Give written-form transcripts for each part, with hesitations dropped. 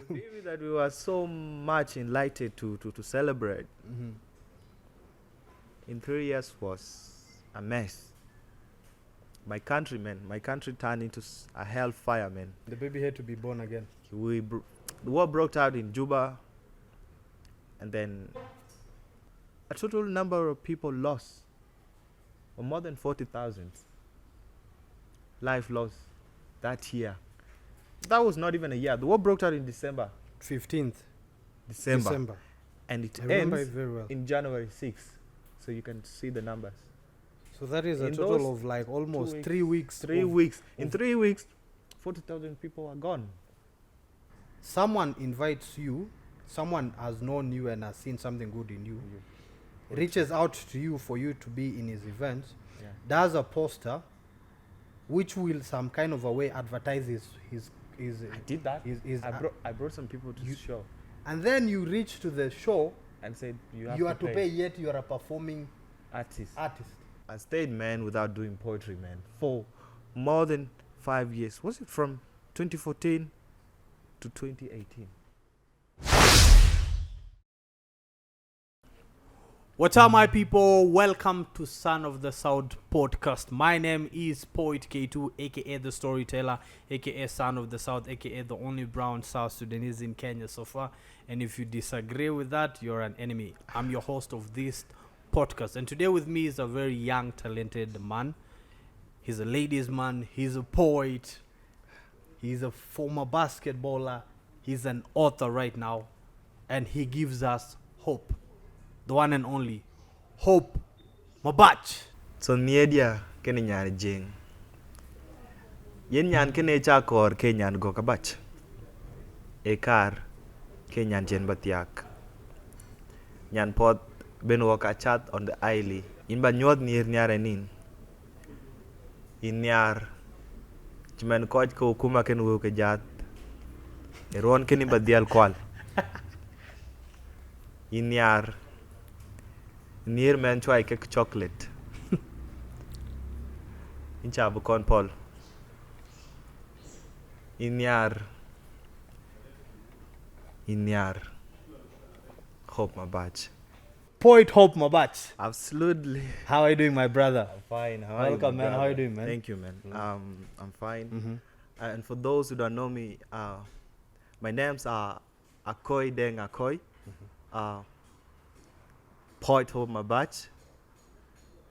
Maybe that we were so much enlightened to celebrate. In 3 years was a mess. My country, man, my country turned into a hellfire, man. The baby had to be born again. The war broke out in Juba, and then a total number of people lost, or more than 40,000 life lost that year. That was not even a year. The war broke out in December. 15th December. And it I remember ends it very well. in January 6th. So you can see the numbers. So that is a In total those of like almost 2 weeks, 3 weeks. 3 of- weeks. In 3 weeks, 40,000 people are gone. Someone invites you, someone has known you and has seen something good in you, reaches out to you for you to be in his event, Yeah. does a poster which will some kind of a way advertise his I did that. his I brought some people to the show and then you reach to the show, and said you you have are to pay, yet you are a performing artist. artist. I stayed, man, without doing poetry, man, for more than 5 years. Was it from 2014 to 2018? What's up, my people? Welcome to Son of the South podcast. My name is Poet K2, aka the Storyteller, aka Son of the South, aka the only brown South Sudanese in Kenya so far. And if you disagree with that, you're an enemy. I'm your host of this podcast, and today with me is a very young, talented man. He's a ladies' man. He's a poet. He's a former basketballer. He's an author right now, and he gives us hope. The one and only Hope Mabach. So media kene nyan jing. Yen nyan kene chakor ke nyan go kabach. Ekar ke nyan jen batiak. Nyan pot ben waka chat on the aisle. In ba nyod nir nyare nin. In nyar chimen coach ko kuma ken wo ke jat. Eron ken ba dial kwal. In nyar near man try cake chocolate. In chabu con Paul. In yar. Hope Mabach. Poet Hope Mabach. Absolutely. How are you doing, my brother? I'm fine. How are you, Welcome, my man. How brother? you doing, man? Thank you, man. I'm fine. Mm-hmm. And for those who don't know me, my names are Akoy Deng Akoy. Poet Hope Mabach.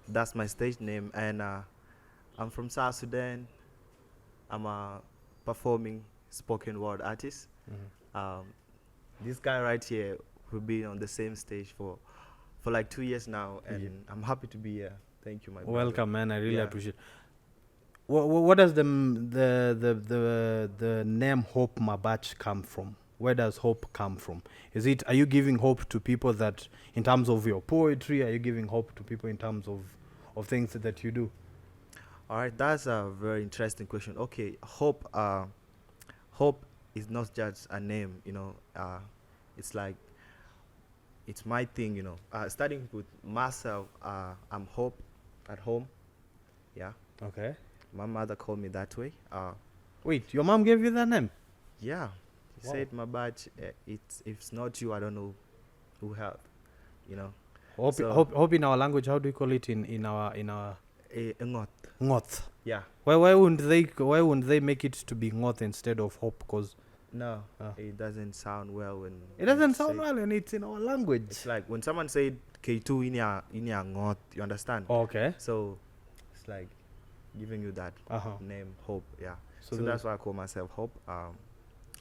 That's my stage name, and I'm from South Sudan. I'm a performing spoken word artist. This guy right here, we've been on the same stage for like 2 years now, and I'm happy to be here. Thank you, my brother. Welcome, man. I really Yeah. appreciate. What does the name Hope Mabach come from? Where does hope come from? Are you giving hope to people that, in terms of your poetry, are you giving hope to people in terms of things that you do? All right, that's a very interesting question. Okay, hope. Hope is not just a name, it's like it's my thing, starting with myself. I'm Hope at home. Yeah, Okay. my mother called me that way. Wait, your mom gave you that name? Yeah, she Wow. said my badge. If it's not you, I don't know who helped. Hope, So- hope in our language, how do you call it in our Ngot. Ngoth? Yeah, Why wouldn't they make it to be Ngoth instead of hope? Because no, Ah. it doesn't sound well when it doesn't you sound say- well and it's in our language. It's like when someone said K2 in your ngot, you understand? Okay. So it's like giving you that Uh-huh. name, Hope. Yeah. So So that's why I call myself Hope.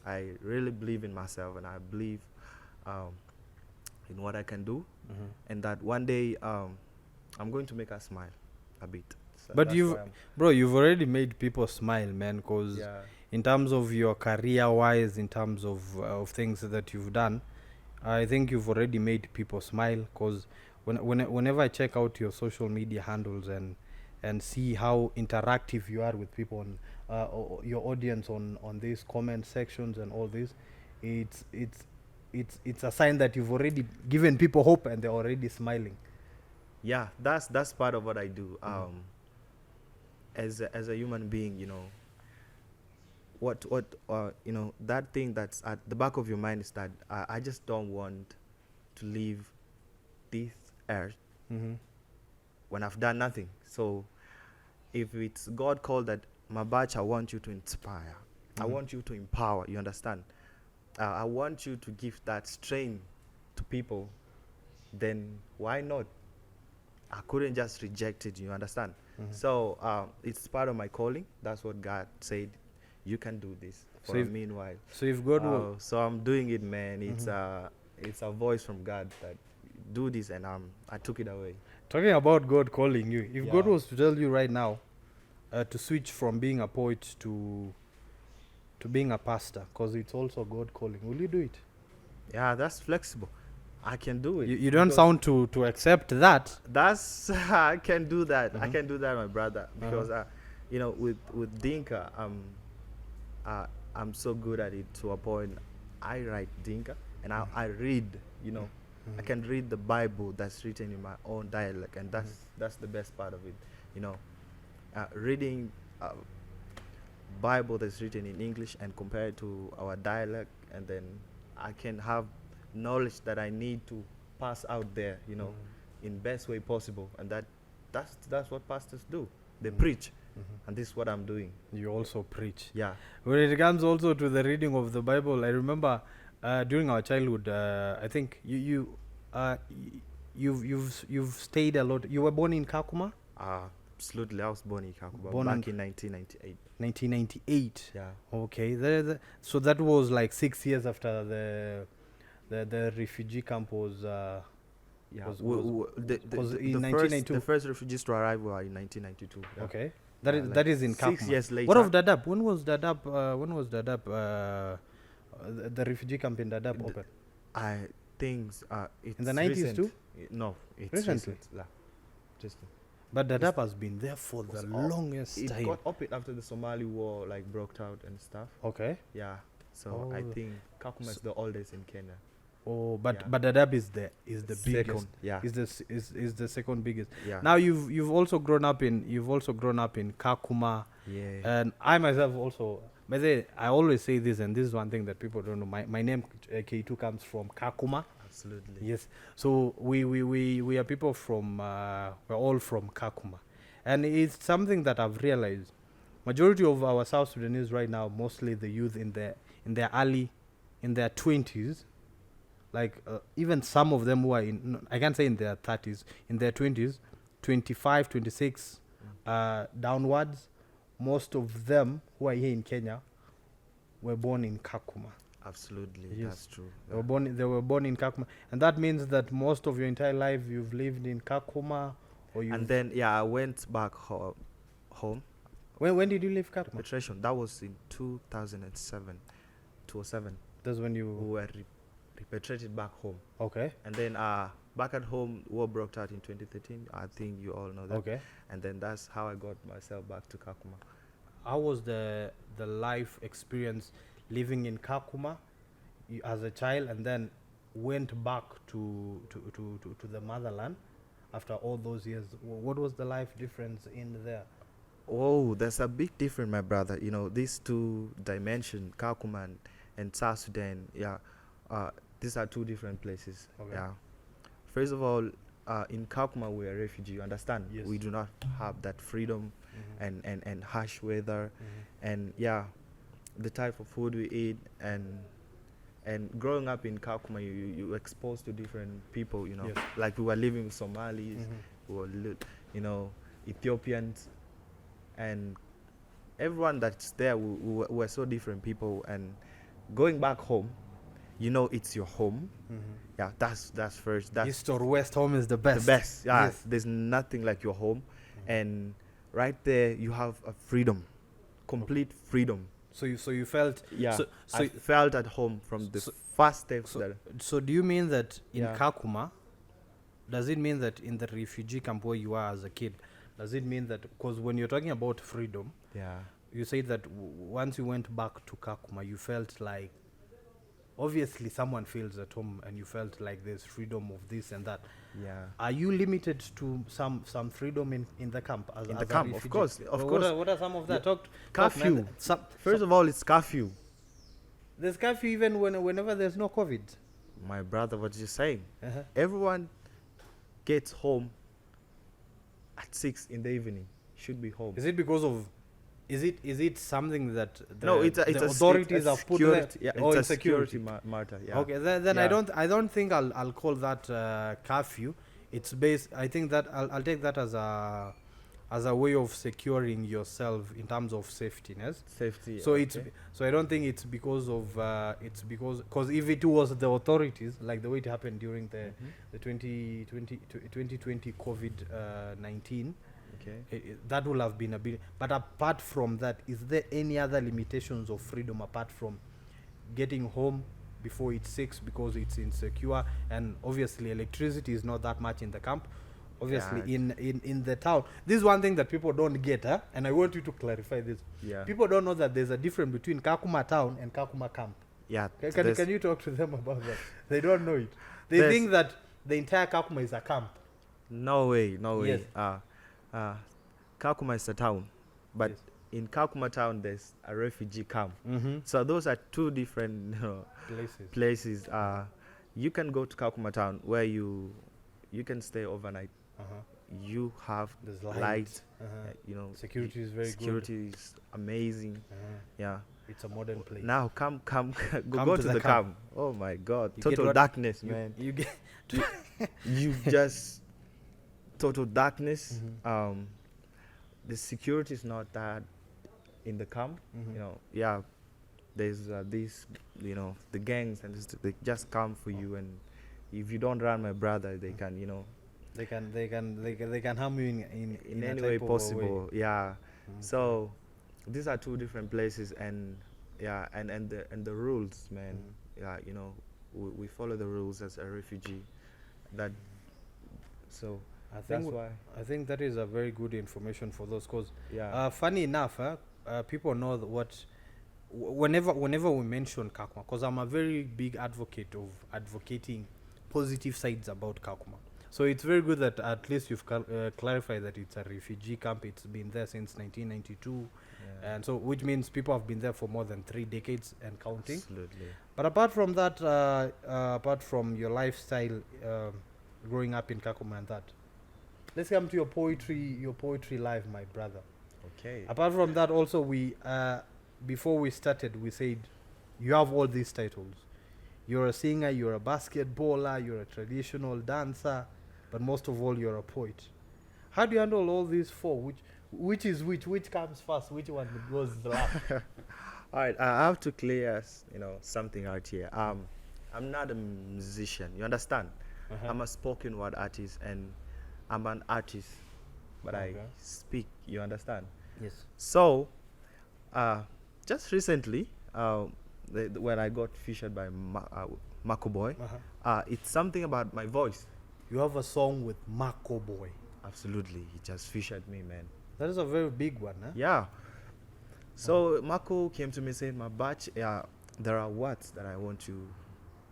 I really believe in myself, and I believe in what I can do, Mhm. and that one day I'm going to make her smile a bit. So But that's you've- why I'm- Bro, you've already made people smile, man, because yeah. in terms of your career-wise, in terms of things that you've done, I think you've already made people smile. Because whenever I check out your social media handles and see how interactive you are with people on your audience on these comment sections and all this, it's a sign that you've already given people hope and they're already smiling. Yeah, that's part of what I do. As a human being, that thing that's at the back of your mind is that I just don't want to leave this earth Mm-hmm. when I've done nothing. So if it's God called that, Mabach, I want you to inspire. I Mhm. want you to empower. You understand? I want you to give that strength to people. Then why not? I couldn't just reject it. You understand? Mhm. So it's part of my calling. That's what God said. You can do this So for a if- meanwhile. So if God will, So I'm doing it, man. Mhm. It's a voice from God that do this, and I took it away. talking about God calling you, if God Yeah. was to tell you right now to switch from being a poet to being a pastor, because it's also God calling, will you do it? Yeah, that's flexible. I can do it. You don't because sound to accept that. That's I can do that. I Mhm. can do that, my brother, because with Dinka, I'm so good at it to a point. I write Dinka, and I read. I Mhm. can read the Bible that's written in my own dialect, and that's the best part of it. You know, reading Bible that's written in English and compare it to our dialect, and then I can have knowledge that I need to pass out there. In best way possible, and that's what pastors do. They preach, and this is what I'm doing. You also preach. Yeah. When it comes also to the reading of the Bible, I remember during our childhood, I think you've stayed a lot. You were born in Kakuma, Absolutely. I was born in Kakuba Born back in- in 1998. 1998. Yeah. Okay, so that was like 6 years after the refugee camp was. Yeah. Was- The in first 1992. the first refugees to arrive were in 1992. Yeah. Okay, Yeah, that is in 6 Kakuma. years later. What of Dadaab? When was Dadaab? The refugee camp in Dadaab The- open? I think it's In the 90s recent. too? No, it's Recently? recent. Yeah. Just But Dadaab has been there for was the up- longest it time. got open after the Somali war like broke out and stuff. Okay. Yeah. So I Oh. think Kakuma is the oldest in Kenya. Oh, but Yeah. Dadaab is the biggest. Second. Yeah. Is the second biggest. Yeah. Now you've also grown up in Kakuma, Yeah. and I myself also. By the way, I always say this, and this is one thing that people don't know. My name K2 comes from Kakuma. Absolutely. Yes. So we are people from we're all from Kakuma, and it's something that I've realized. Majority of our South Sudanese right now, mostly the youth in their 20s, like even some of them who are I can't say in their 30s, in their 20s, 25, 26 downwards, most of them who are here in Kenya were born in Kakuma. Absolutely. Yes. That's true. They were born in Kakuma, and that means that most of your entire life you've lived in Kakuma, or you. And then I went back home. When did you leave Kakuma? Repatriation. That was in 2007. 2007. That's when We you. were repatriated back home. Okay. And then back at home, war broke out in 2013. I think you all know that. Okay. And then that's how I got myself back to Kakuma. How was the life experience living in Kakuma as a child, and then went back to the motherland after all those years? What was the life difference in there? Oh, there's a big difference, my brother. These two dimensions, Kakuma and South Sudan, these are two different places. Okay. Yeah. First of all, in Kakuma, we are refugee, you understand? Yes. We do not have that freedom and harsh weather. Mhm. And the type of food we eat, and growing up in Kakuma, you exposed to different people, Yes. like we were living with Somalis, Mhm. we were Ethiopians, and everyone that's there, we were so different people. And going back home, it's your home. Mhm. Yeah, that's first. That's East or West, home is the best. the best. Yeah, Yes. there's nothing like your home. And right there you have a freedom, complete freedom. So you felt. Yeah, So I felt at home from the first steps. so do you mean that in Yeah. Kakuma, does it mean that in the refugee camp where you are as a kid, does it mean that, because when you're talking about freedom, Yeah, you say that once you went back to Kakuma, you felt like obviously someone feels at home and you felt like there's freedom of this and that. Yeah. Are you limited to some freedom in the camp as In as the a camp, of refugee? course, of Well, course. What are some of that? Yeah. Talk, man. Curfew. First of all, it's curfew. There's curfew even whenever there's no COVID. My brother was just saying. Uh-huh. Everyone gets home at 6 in the evening. Should be home. Is it because of? Is it something that No, it's a authorities have put there? security. Yeah, Oh, it's a it's security. matter. Yeah. Okay, then Yeah. I don't think I'll call that curfew. It's based. I think that I'll take that as a way of securing yourself in terms of safetyness. Safety. So okay. I don't think it's because of because if it was the authorities, like the way it happened during the 2020 COVID 19, Okay. that will have been a bit. But apart from that, is there any other limitations of freedom apart from getting home before it's 6 because it's insecure, and obviously electricity is not that much in the camp? Obviously, Yeah. in the town, this is one thing that people don't get, huh? And I want you to clarify this. Yeah. People don't know that there's a difference between Kakuma town and Kakuma camp. Yeah. Can you talk to them about that? They don't know it. They There's- think that the entire Kakuma is a camp. No way. No way. Yes. Kakuma is a town, but Yes. in Kakuma town there's a refugee camp. Mm-hmm. So those are two different Places. places. You can go to Kakuma town where you can stay overnight. Uh-huh. You have There's light. light. Uh-huh. You know, Security is very good. security is amazing. Uh-huh. Yeah. It's a modern place. Now come Come go to to the the camp. camp. Oh my God, You get total what- darkness, you, man. you get You just total darkness. Mhm. The security is not that in the camp. Mhm. You know, yeah. There's these, the gangs, and they just come for you, and if you don't run, my brother, they can, they can harm you in a any type way of a possible. Yeah. Mhm. So these are two different places, and yeah, and the rules, man. Yeah, we follow the rules as a refugee. That so I that's think why. I think that is a very good information for those, cause Yeah. funny enough, people know that whenever we mention Kakuma, because I'm a very big advocate of advocating positive sides about Kakuma. So it's very good that at least you've clarified that it's a refugee camp. It's been there since 1992, Yeah. and so which means people have been there for more than 3 decades and counting. Absolutely. But apart from that, apart from your lifestyle, growing up in Kakuma and that, let's come to your poetry life, my brother. Okay. Apart from that, also we before we started, we said you have all these titles. You're a singer, you're a basketballer, you're a traditional dancer, but most of all, you're a poet. How do you handle all these 4? Which is which? Which comes first? Which one goes last? All right. I have to clear, something out here. I'm not a musician. You understand? Uh-huh. I'm a spoken word artist, and I'm an artist, but I Okay. speak. You understand? Yes. So, just recently, when I got featured by Mako Boy, Uh-huh. it's something about my voice. You have a song with Marco Boy. Absolutely, he just featured me, man. That is a very big one, huh? Yeah. So Mako came to me saying, Mabach, there are words that I want you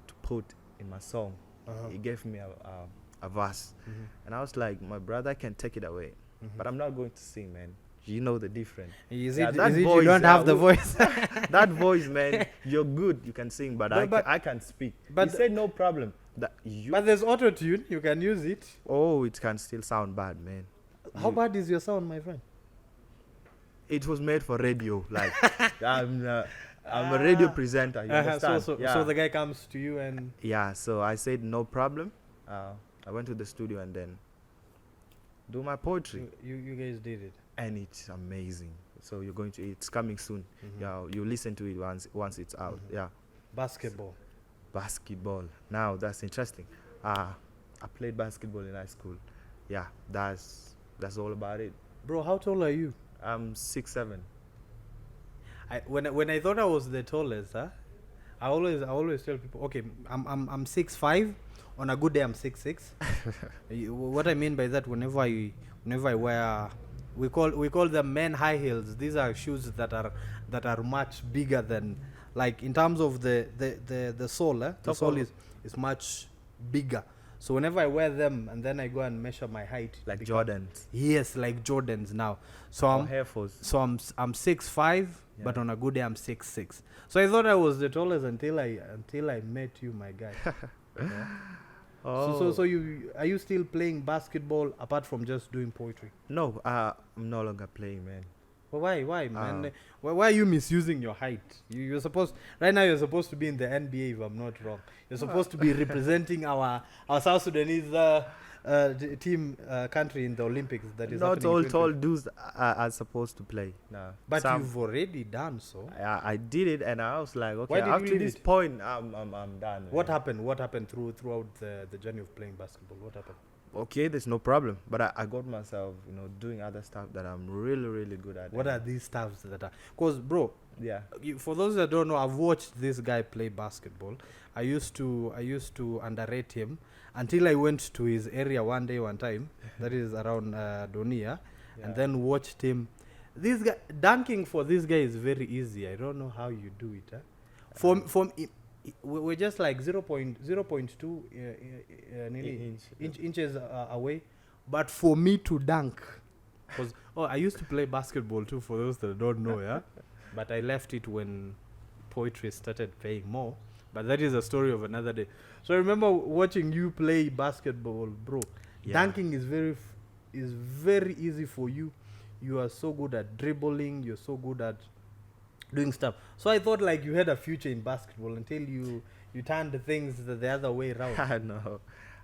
to put in my song. Uh-huh. He gave me a verse, Mhm. and I was like, my brother can take it away, Mhm. but I'm not going to sing, man. You know the difference. Is Yeah, it, that is it you voice, don't have the wo- voice? That voice, man, you're good. You can sing, but But- I can speak. but- He said no problem. That you But there's auto tune. You can use it. it can still sound bad, man. How You- bad is your sound, my friend? It was made for radio. Like I'm a radio presenter. You understand? So Yeah. the guy comes to you and Yeah, so I said no problem. I went to the studio and then do my poetry, you guys did it. and it's amazing. So it's coming soon. Mhm. Yeah, you listen to it once it's out. Mhm. Yeah, Basketball. basketball. Now that's interesting. I played basketball in high school. Yeah, that's all about it. Bro, how tall are you? I'm 6'7". When I thought I was the tallest, huh? I always tell people, okay, I'm 6'5". On a good day, I'm 6'6". What I mean by that, whenever I wear, we call them men high heels. These are shoes that are much bigger than like in terms of the sole, the Top sole of- is much bigger. So whenever I wear them and then I go and measure my height, Like it become- Jordans Yes, like Jordans now. So or Air Force. I'm 6'5", but Yeah. on a good day I'm 6'6". So I thought I was the tallest until I met you, my guy. Yeah. Oh. So you are you still playing basketball apart from just doing poetry? No, I'm no longer playing, man. Well, why, man? Uh, Why are you misusing your height? You're supposed right now. You're supposed to be in the NBA, if I'm not wrong. You're supposed to be representing our South Sudanese team country in the Olympics. That is Not happening in all 2020. tall dudes are supposed to play. No. But Some- you've already done so. I did it, and I was like, okay, Why did you up to leave this it? point, I'm done. What man. happened? What happened throughout the journey of playing basketball? What happened? Okay, there's no problem. But I got myself, doing other stuff that I'm really, really good at. What are these stuffs that are? Cause bro, Yeah. for those that don't know, I've watched this guy play basketball. I used to underrate him until I went to his area one time, that is around Donia, and then watched him. This guy dunking for this guy is very easy. I don't know how you do it. We're just like 0.2 nearly inches away, but for me to dunk, because I used to play basketball too. For those that don't know, yeah, but I left it when poetry started paying more. But that is a story of another day. So I remember watching you play basketball, bro. Yeah. Dunking is very easy for you. You are so good at dribbling. You're so good at doing stuff. So I thought like you had a future in basketball until you turned the things the other way around. No.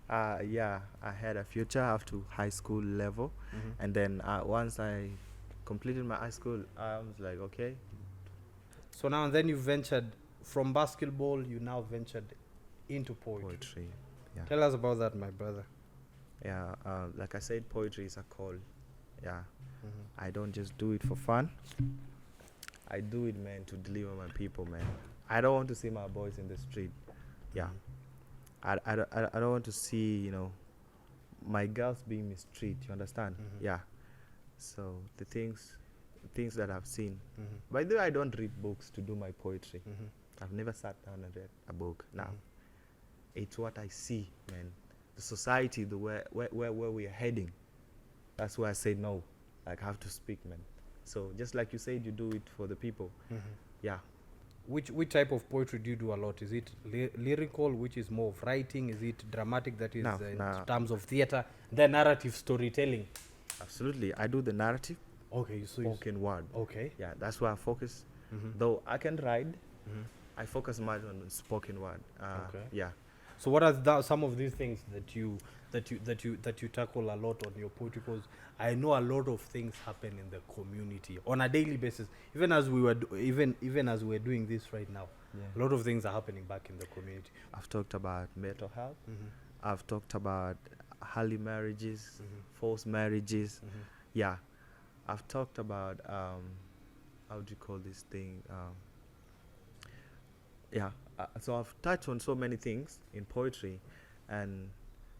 Yeah, I had a future up to high school level. Mhm. And then once I completed my high school, I was like, okay. So now and then you ventured from basketball. You now ventured into poetry. Poetry. Yeah. Tell us about that, my brother. Yeah, like I said, poetry is a call. Yeah. Mhm. I don't just do it for fun. I do it, man, to deliver my people, man. I don't want to see my boys in the street. Yeah. I don't want to see, my girls being mistreated. You understand? Mhm. Yeah. So the things that I've seen. Mhm. By the way, I don't read books to do my poetry. Mhm. I've never sat down and read a book. Now, Mhm. it's what I see, man. The society, the where we are heading. That's why I say no. Like, I have to speak, man. So just like you said, you do it for the people. Mhm. Yeah. Which type of poetry do you do a lot? Is it lyrical, which is more of writing? Is it dramatic, that is No, in no. terms of theater? Then narrative storytelling. Absolutely. I do the narrative, Okay, so you spoken word. okay. Yeah, that's where I focus. Mhm. Though I can write, Mhm. I focus much on the spoken word. Okay. Yeah. So what are some of these things that you tackle a lot on your poetry? Because I know a lot of things happen in the community on a daily basis. Even as we were even as we're doing this right now, a lot of things are happening back in the community. I've talked about mental health. Mhm. I've talked about early marriages, Mhm. forced marriages. Mhm. Yeah. I've talked about how do you call this thing? Yeah. So I've touched on so many things in poetry, and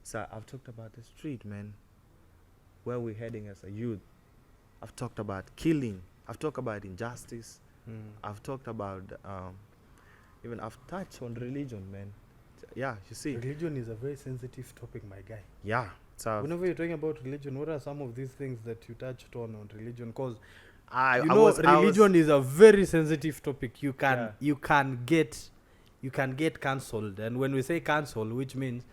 so I've talked about the street, man. Where we're heading as a youth. I've talked about killing. I've talked about injustice. Mhm. I've talked about even I've touched on religion, man. Yeah, you see. Religion is a very sensitive topic, my guy. Yeah. So Whenever you're talking about religion, what are some of these things that you touched on religion? Because I religion is a very sensitive topic. You Yeah. can get cancelled, and when we say cancel, which means,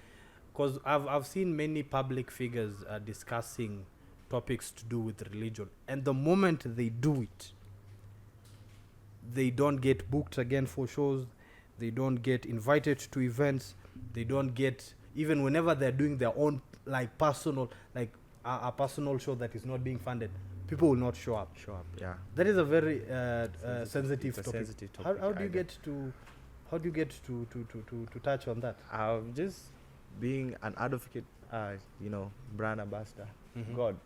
because I've seen many public figures discussing topics to do with religion, and the moment they do it, they don't get booked again for shows, they don't get invited to events, they don't get, even whenever they're doing their own like personal, like a personal show that is not being funded, people will not show up. show up. Yeah. That is a very sensitive It's a topic. sensitive How topic, do you I get to touch on that? I'm just being an advocate, brand ambassador. Mhm. God.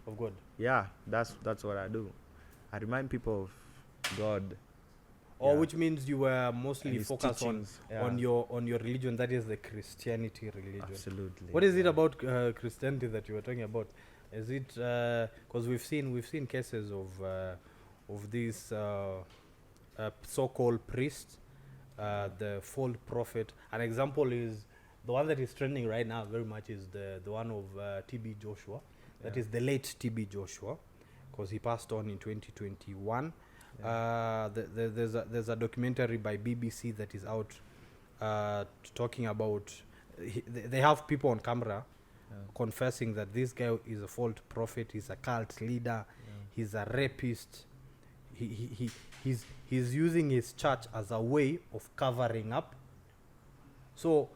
Of God. Yeah, that's what I do. I remind people of God. Or Yeah. which means you were mostly and his focused teachings. Yeah. on your religion, that is the Christianity religion. Absolutely. What is it Yeah. about Christianity that you were talking about? Is it because we've seen cases of these so-called priests the false prophet. An example is the one that is trending right now very much is the one of TB Joshua. That Yeah. is the late TB Joshua, because he passed on in 2021. Yeah. There's a documentary by BBC that is out talking about. They have people on camera Yeah. confessing that this guy is a false prophet. He's a cult leader. Yeah. He's a rapist. He's using his church as a way of covering up. So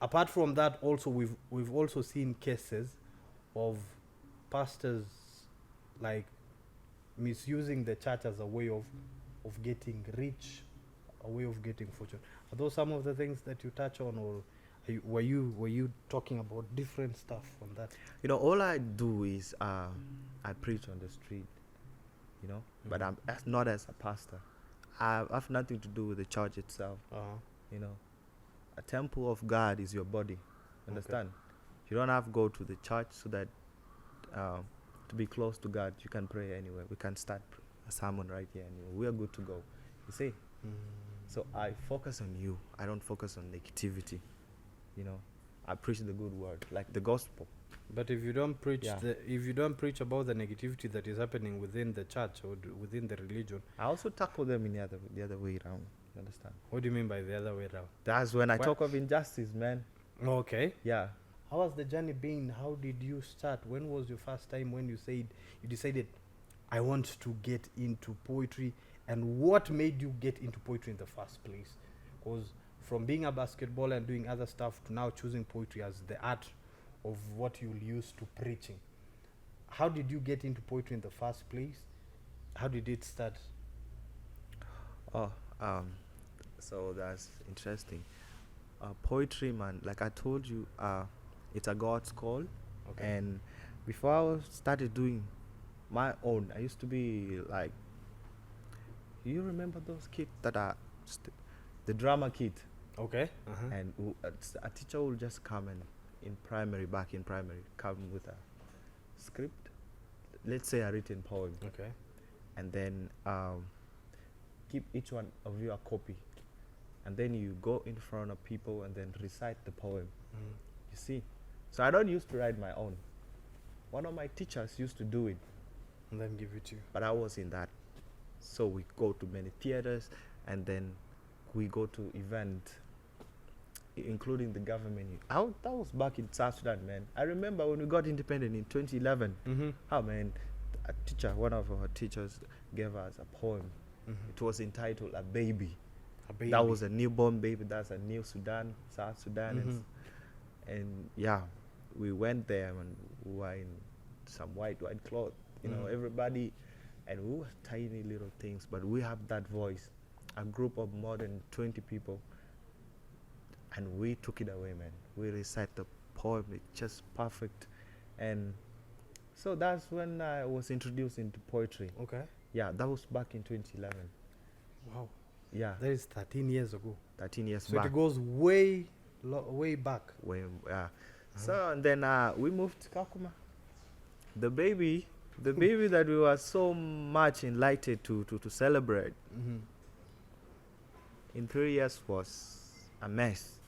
apart from that, also we've also seen cases of pastors like misusing the church as a way of getting rich, a way of getting fortune. Are those some of the things that you touch on, or were you talking about different stuff on that? You know, all I do is I preach on the street, you know, but I'm not as a pastor. I have nothing to do with the church itself, you know. A temple of God is your body, understand? You don't have to go to the church so that to be close to God. You can pray anywhere. We can start a sermon right here and we are good to go, you see. So I focus on you. I don't focus on negativity, you know. I preach the good word, like the gospel. But if you don't preach Yeah. if you don't preach about the negativity that is happening within the church or within the religion, I also tackle them in the other way around, you understand? what do you mean by the other way around? That's when I What? talk of injustice, man. Okay. Yeah. How has the journey been? How did you start? When was your first time when you decided I want to get into poetry, and what made you get into poetry in the first place? Because from being a basketballer and doing other stuff to now choosing poetry as the art of what you'll use to preaching. How did you get into poetry in the first place? How did it start? Oh, so that's interesting. Poetry, man, like I told you, it's a God's call. Okay. And before I started doing my own, I used to be like, you remember those kids that are the drama kid? Okay. And a teacher will just come and back in primary, come with a script, let's say a written poem, Okay. and then give each one of you a copy, and then you go in front of people and then recite the poem. You see, so I don't used to write my own. One of my teachers used to do it, And then give it to you. but I was in that. So we go to many theaters, and then we go to event, including the government. That was back in South Sudan, man. I remember when we got independent in 2011. Oh man, one of our teachers gave us a poem. It was entitled "A Baby." A baby. That was a newborn baby. That's a new Sudan, South Sudan, and yeah, we went there and we were in some white cloth, you know, everybody, and we were tiny little things, but we have that voice. A group of more than 20 people, and we took it away, man. We recite the poem, it's just perfect, and so that's when I was introduced into poetry. Okay. Yeah, that was back in 2011. Wow. Yeah, That is 13 years ago. 13 years So back. it goes way back. Yeah. So and then we moved to Kakuma. The baby that we were so much enlightened to celebrate in 3 years was a mess.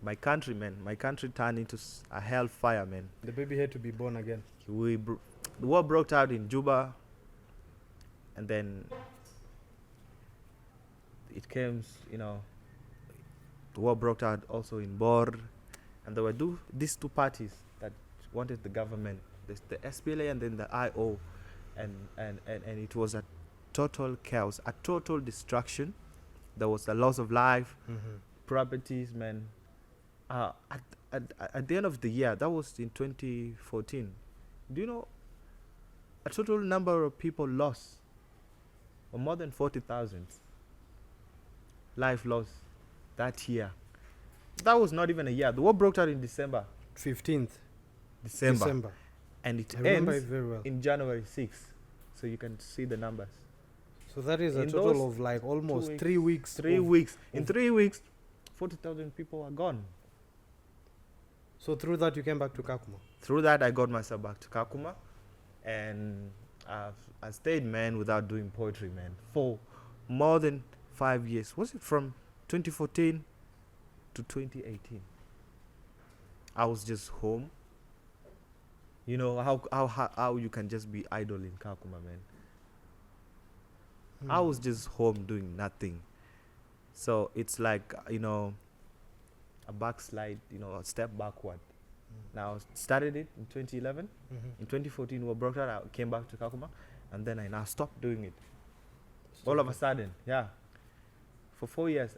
My country turned into a hellfire, man. The baby had to be born again. The war broke out in Juba, and then it came, you know, the war broke out also in Bor, and there were these two parties that wanted the government, the SPLA and then the IO, and it was a total chaos, a total destruction. There was a loss of life, properties, man. At the end of the year, that was in 2014, do you know a total number of people lost, or more than 40,000 life lost that year? That was not even a year. The war broke out in December, 15th December. And it I remember it ends very well. in January 6th. So you can see the numbers. So that is a In total those of like almost 2 weeks, 3 weeks. 3 of- weeks. In 3 weeks, 40,000 people are gone. So through that you came back to Kakuma. Through that, I got myself back to Kakuma, and I stayed, man, without doing poetry, man, for more than 5 years. Was it from 2014 to 2018? I was just home. You know how you can just be idle in Kakuma, man. I was just home doing nothing. So it's like, a backslide, a step backward. Now, started it in 2011. In 2014, we broke out. I came back to Kakuma, and then I now stopped doing it. All of a sudden, yeah. For 4 years,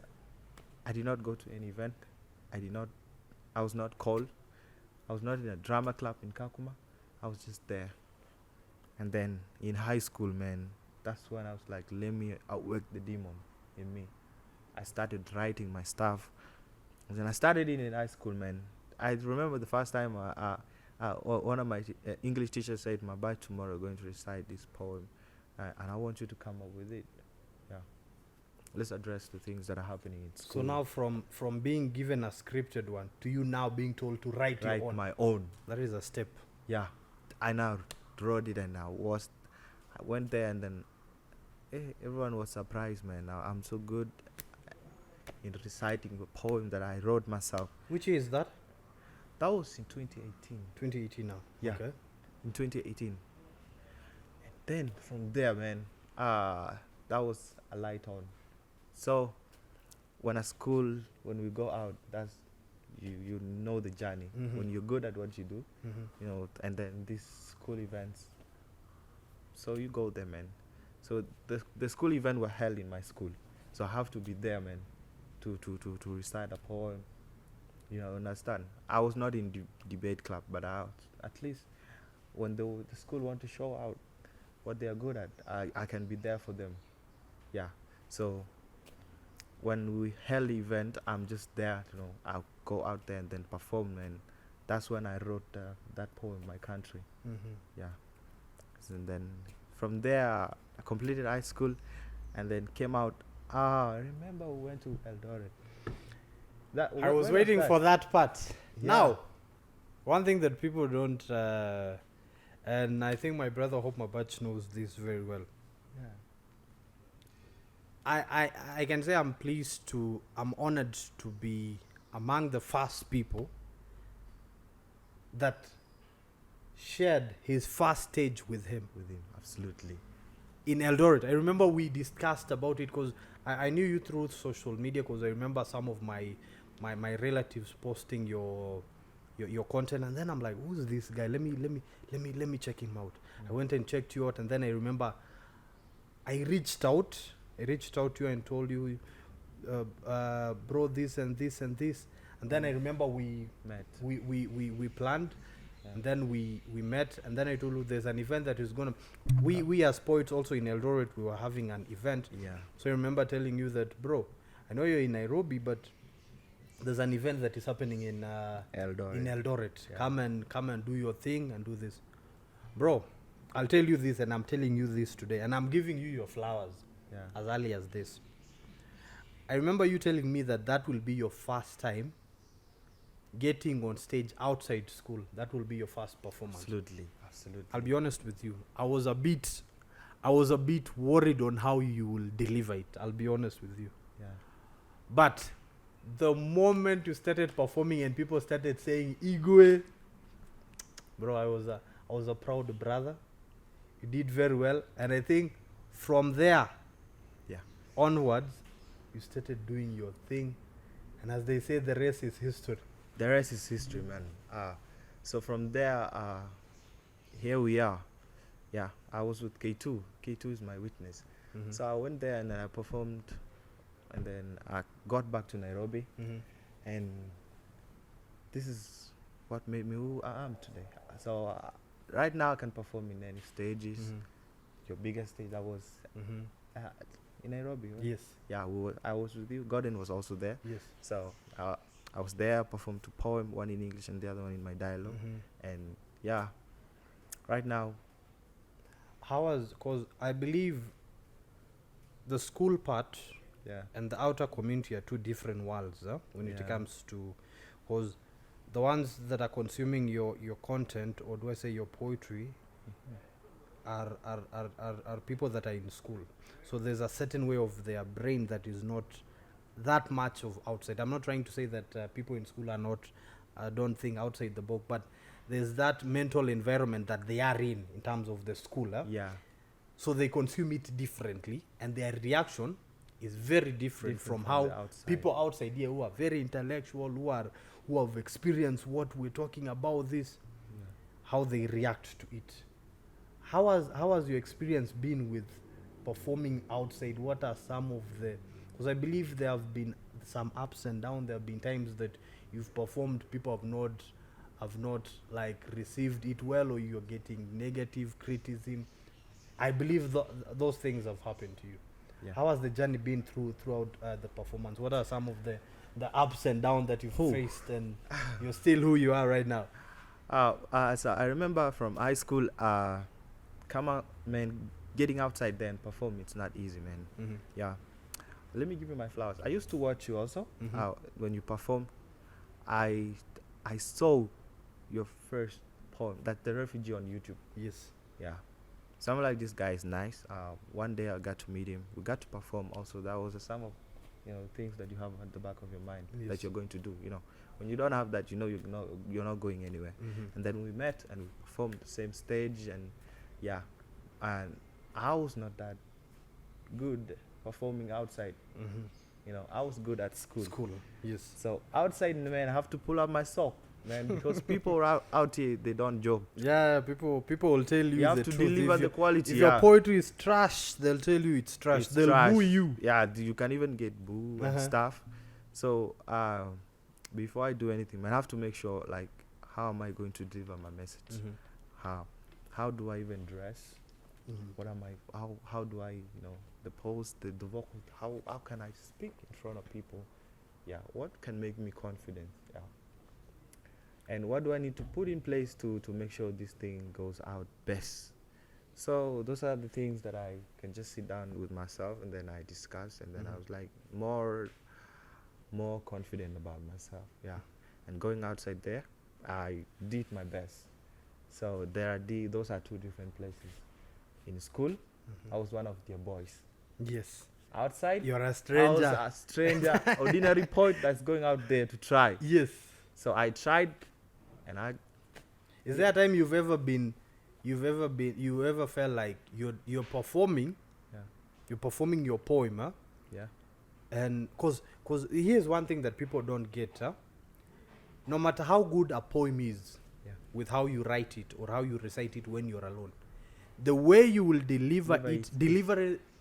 I did not go to any event. I was not called. I was not in a drama club in Kakuma. I was just there. And then in high school, man, that's when I was like, let me outwork the demon in me. I started writing my stuff. And then I started in high school, man. I remember the first time one of my English teachers said, Mabach, tomorrow we're going to recite this poem. And I want you to come up with it. Yeah. Let's address the things that are happening in school. So now from being given a scripted one to you now being told to write your own. My own. That is a step. Yeah. I now wrote it, and I went there, and then everyone was surprised, man. Now I'm so good in reciting the poem that I wrote myself. Which year is that? That was in 2018. 2018 now. Yeah. Okay. In 2018. And then from there, man, that was a light on. So when we go out, that's you know the journey. When you're good at what you do, and then these school events. So you go there, man. So the school event were held in my school. So I have to be there, man, to recite a poem. Understand? I was not in debate club, but at least when the school want to show out what they are good at, I can be there for them. Yeah. So when we held the event, I'm just there. I'll go out there and then perform, and that's when I wrote that poem, My Country. Yeah. And then from there, I completed high school, and then came out. I remember we went to Eldoret. I was waiting for that part. Yeah. Now, one thing that people don't, and I think my brother Hope Mabach knows this very well. Yeah. I can say I'm honored to be among the first people that shared his first stage with him. Absolutely. In Eldoret. I remember we discussed about it because I knew you through social media, because I remember some of my relatives posting your content, and then I'm like, who's this guy? Let me check him out. I went and checked you out, and then I remember I reached out to you and told you, bro, this and this and this, and then I remember we met. We planned. Yeah. And then we met, and then I told you there's an event that is gonna. We as poets also in Eldoret, we were having an event. Yeah. So I remember telling you that, bro, I know you're in Nairobi, but there's an event that is happening in Eldoret. Yeah. Come and do your thing and do this, bro. I'll tell you this, and I'm telling you this today, and I'm giving you your flowers. Yeah. As early as this. I remember you telling me that will be your first time getting on stage outside school. That will be your first performance. Absolutely. I'll be honest with you. I was a bit worried on how you will deliver it. I'll be honest with you. Yeah. But the moment you started performing and people started saying Igwe, bro, I was a proud brother. You did very well, and I think from there, onwards, you started doing your thing, and as they say, the rest is history. The rest is history, man. So from there, here we are. Yeah, I was with K2. K2 is my witness. So I went there and then I performed, and then I got back to Nairobi, and this is what made me who I am today. So right now I can perform in any stages. Your biggest stage, I was in Nairobi, right? Yes. Yeah, I was with you. Gordon was also there. Yes. So I was there, performed two poems, one in English and the other one in my dialogue. And yeah, right now. Because I believe the school part and the outer community are two different worlds when it comes to, because the ones that are consuming your content, or do I say your poetry, are people that are in school. So there's a certain way of their brain that is not that much of outside. I'm not trying to say that people in school are not don't think outside the book, but there's that mental environment that they are in terms of the school. Yeah. So they consume it differently, and their reaction is very different from the how outside. people outside here who are very intellectual, who have experienced what we're talking about this, how they react to it. How has your experience been with performing outside? What are some of the, because I believe there have been some ups and downs. There have been times that you've performed, people have not like received it well, or you're getting negative criticism. I believe those things have happened to you. Yeah. How has the journey been throughout the performance? What are some of the ups and downs that you've faced, and you're still who you are right now? So I remember from high school, come out, man, getting outside there and perform, it's not easy, man. Mm-hmm. Yeah. Let me give you my flowers. I used to watch you also. Mm-hmm. When you perform, I saw your first poem, that the refugee on YouTube. Yes. Yeah. So I'm like, this guy is nice. One day I got to meet him. We got to perform also. That was some of, things that you have at the back of your mind that you're going to do. When you don't have that, you're not going anywhere. Mm-hmm. And then we met and we performed the same stage, and yeah, and I was not that good performing outside. Mm-hmm. I was good at school. Yes. So outside, man, I have to pull up my sock, man, because people out here, they don't joke. Yeah, people will tell you You have the to truth. deliver the quality. If your poetry is trash, they'll tell you it's trash. It's They'll trash. boo you. Yeah, you can even get boo and stuff. So before I do anything, man, I have to make sure, like, how am I going to deliver my message? Mm-hmm. How do I even dress? Mm-hmm. What am I? How do I, the pose, the vocal? How can I speak in front of people? Yeah, what can make me confident? Yeah. And what do I need to put in place to make sure this thing goes out best? So those are the things that I can just sit down with myself, and then I discuss, and then I was like more confident about myself. Yeah. And going outside there, I did my best. So those are two different places. In school, I was one of their boys. Yes. Outside, You're a I was stranger. a stranger, ordinary poet that's going out there to try. Yes. So I tried, and Is there a time you ever felt like you're performing? Yeah. You're performing your poem, huh? Yeah. And cause here's one thing that people don't get, huh? No matter how good a poem is, with how you write it or how you recite it when you're alone, the way you will deliver it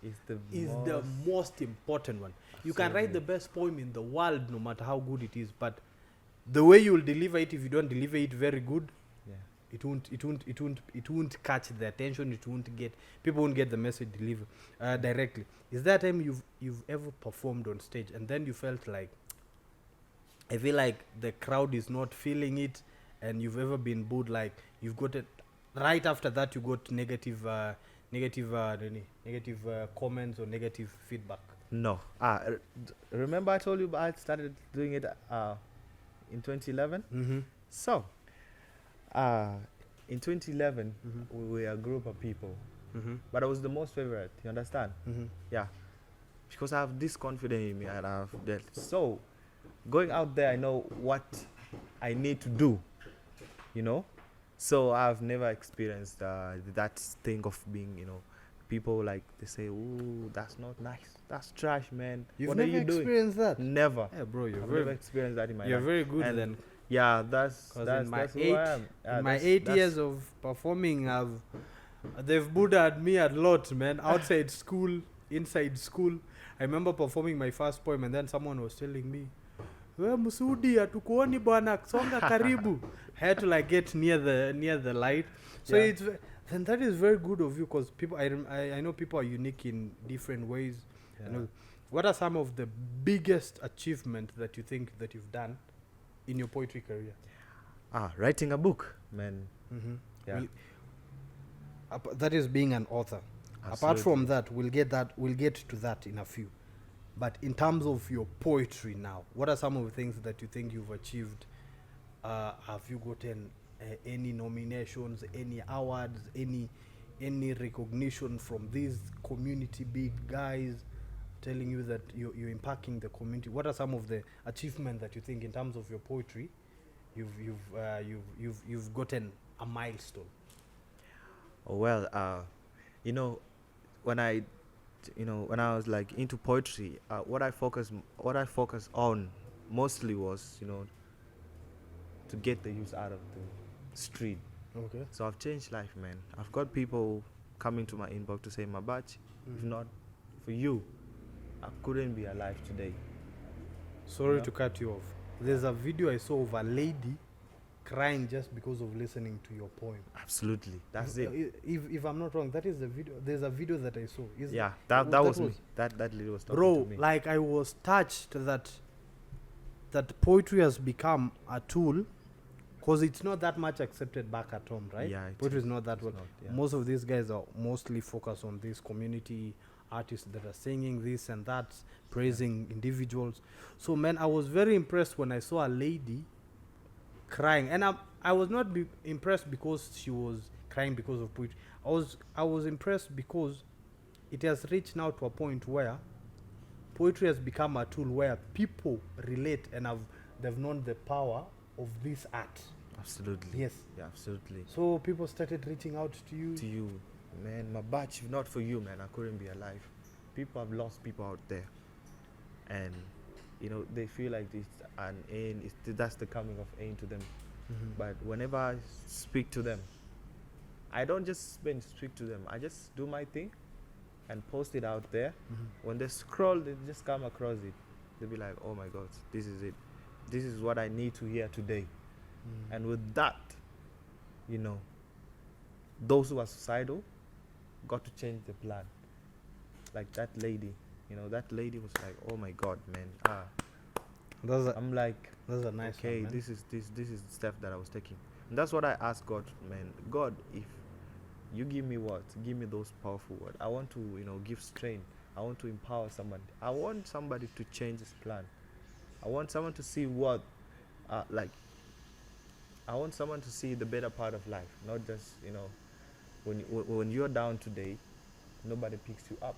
is the most important one. You can write the best poem in the world, no matter how good it is, but the way you will deliver it, if you don't deliver it very good, it won't catch the attention. People won't get the message delivered directly. Is that time you've ever performed on stage and then you felt like, I feel like the crowd is not feeling it, and you've ever been booed, like you've got it right after that you got negative comments or negative feedback? No. Remember I told you I started doing it in 2011? Mm-hmm. So, in 2011, we were a group of people. Mm-hmm. But I was the most favorite, you understand? Mm-hmm. Yeah. Because I have this confidence in me, and I have that. So, going out there, I know what I need to do, So I've never experienced that thing of being, people like, they say, "Ooh, that's not nice. That's trash, man. You've what never are you doing?" experienced that? Never. Yeah, bro, I've never experienced that in my you're life. very good And then. Yeah, that's who I am. In my 8 years of performing, they've booed at me a lot, man. Outside school, inside school. I remember performing my first poem, and then someone was telling me, "We Musudi, hatukuoni bwana, songa karibu." I had to like get near the light. So then that is very good of you, because people, I know people are unique in different ways. Yeah. What are some of the biggest achievements that you think that you've done in your poetry career? Writing a book, man. Mm-hmm. Yeah. That is being an author. Absolutely. Apart from that, we'll get to that in a few. But in terms of your poetry now, what are some of the things that you think you've achieved? Have you gotten any nominations, any awards, any any recognition from these community big guys telling you that you're impacting the community? What are some of the achievements that you think in terms of your poetry you've gotten a milestone? Well, you know, when I, when I was like into poetry, what I focus on mostly was, to get the youth out of the street. Okay. So I've changed life, man. I've got people coming to my inbox to say, Mabach, if not for you, I couldn't be alive today. Sorry Yeah. to cut you off. There's a video I saw of a lady crying just because of listening to your poem. Absolutely, that's it. If I'm not wrong, that is the video. There's a video that I saw. Yeah, that was me. That lady was talking Bro, to me. like I was touched that poetry has become a tool, because it's not that much accepted back at home, right? Yeah, poetry is not that it's well. not, yeah. Most of these guys are mostly focused on these community artists that are singing this and that, praising individuals. So man, I was very impressed when I saw a lady crying, and I was not impressed because she was crying because of poetry. I was impressed because it has reached now to a point where poetry has become a tool where people relate and they've known the power of this art. Absolutely. Yes. Yeah, absolutely. So people started reaching out to you. To you, man, Mabach, if not for you, man, I couldn't be alive. People have lost people out there, and they feel like it's an end. That's the coming of end to them. But whenever I speak to them, I don't just speak to them. I just do my thing and post it out there. When they scroll, they just come across it. They'll be like, oh my God, this is it. This is what I need to hear today. And with that, those who are suicidal got to change the plan. Like that lady, that lady was like, oh my God, man. I'm like, That's a nice okay, one, man. this is the step that I was taking. And that's what I asked God, man. God, if you give me words, give me those powerful words. I want to, give strength. I want to empower somebody. I want somebody to change his plan. I want someone to see I want someone to see the better part of life, not just, when you're down today, nobody picks you up.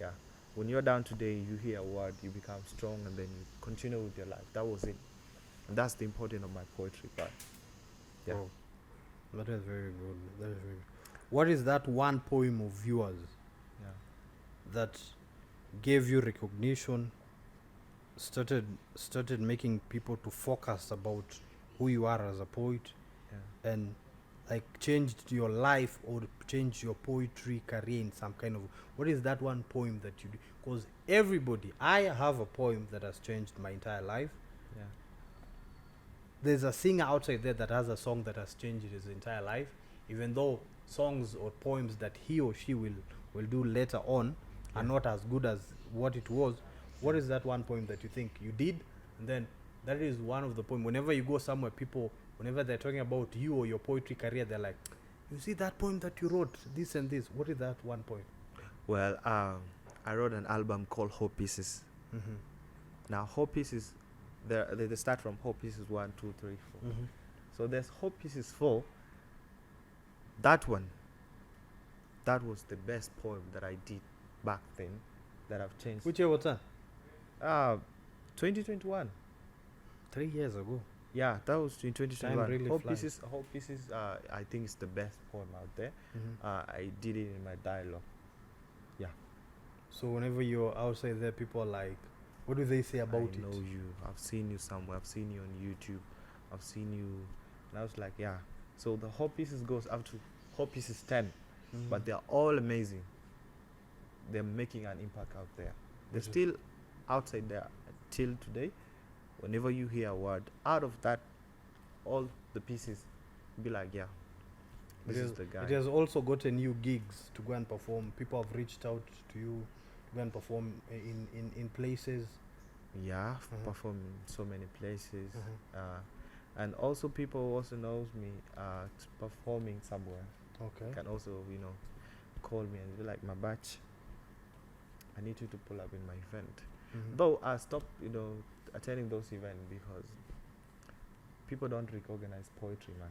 Yeah. When you're down today, you hear a word, you become strong, and then you continue with your life. That was it. And that's the importance of my poetry part. Yeah. Oh, that is very good. That is very good. What is that one poem of yours Yeah. that gave you recognition, started making people to focus about who you are as a poet, Yeah. and like changed your life or changed your poetry career in some kind of? What is that one poem that you do? Because I have a poem that has changed my entire life. Yeah. There's a singer outside there that has a song that has changed his entire life, even though songs or poems that he or she will do later on are Yeah. not as good as what it was. What is that one poem that you think you did, and then that is one of the poem? Whenever you go somewhere, people, whenever they're talking about you or your poetry career, they're like, you see that poem that you wrote, this and this. What is that one poem? Well, I wrote an album called Hope Pieces. Now, Hope Pieces, they start from Hope Pieces 1, 2, 3, 4. So there's Hope Pieces 4. That one, that was the best poem that I did back then that I've changed. Which year was that? 2021. 3 years ago. Yeah, that was in 2021. really Hope flies. Pieces, I think it's the best poem out there. I did it in my dialogue. So whenever you're outside there, people are like, what do they say about I know it? you. I've seen you somewhere. I've seen you on YouTube. I've seen you. And I was like, yeah. So the Hope Pieces goes up to Hope Pieces 10. But they're all amazing. They're making an impact out there. They're Which is- still outside there till today. Whenever you hear a word out of that, all the pieces, be like, yeah, this is the guy. It has also gotten you gigs to go and perform. People have reached out to you to go and perform in places. Yeah, I've performed in so many places. Mhm. And also people also knows me performing somewhere. Okay. Can also, call me and be like, Mabach, I need you to pull up in my event. Though I stopped, attending those events because people don't recognize poetry, man.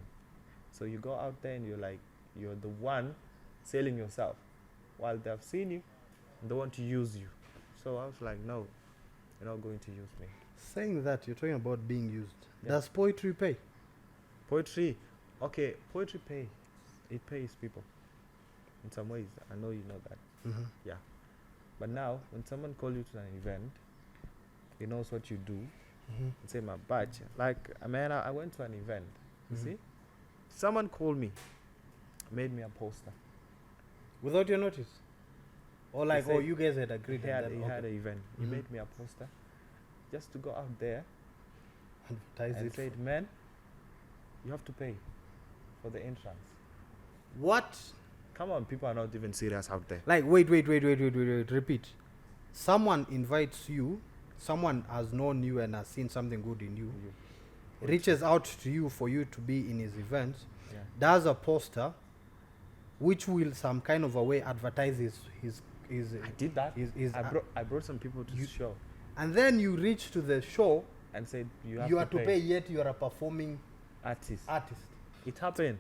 So you go out there and you're like, you're the one selling yourself, while they have seen you and they want to use you. So I was like, no, you're not going to use me. Saying that, you're talking about being used. Yeah. Does poetry pay? Poetry, okay, poetry pays. It pays people in some ways. I know you know that. Mm-hmm. Yeah. But now, when someone calls you to an event, he knows what you do. Mm-hmm. And say, my badge. Like, man, I went to an event. You Mhm. see? Someone called me, made me a poster. Without your notice? Or like, said you guys had agreed He on had, that? he had an event. He Mhm. made me a poster just to go out there Advertise and it. said, man, you have to pay for the entrance. What? Come on, people are not even serious out there. Like, wait, repeat. Someone invites you, someone has known you and has seen something good in you, reaches out to you for you to be in his event, Yeah. does a poster which will some kind of a way advertise his I did that. his I brought some people to the show and then you reach to the show, and said, you you have are to pay, yet you are a performing artist. artist. It happened.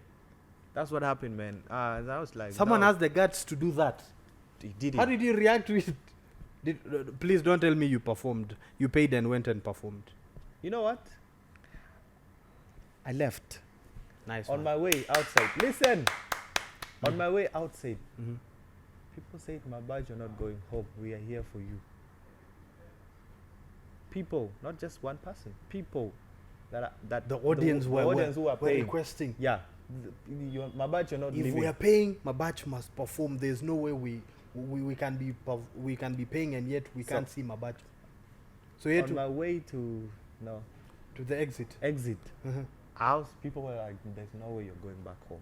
That's what happened, man. That was like Someone that has the guts to do that. he did it. How did you react to it? Please don't tell me you performed. You paid and went and performed. You know what? I left. Nice On one. my way outside. Listen. On my way outside, Mhm. people said, Mabach, you're not going home. We are here for you. People, not just one person. People that The audience were who are paying. requesting. Yeah. Mabach, you're not If leaving. we are paying, Mabach must perform. There's no way we can be paying and yet we So- can't see Mabach. So you had On to my way to the exit. exit, Mhm. house, people were like, there's no way you're going back home.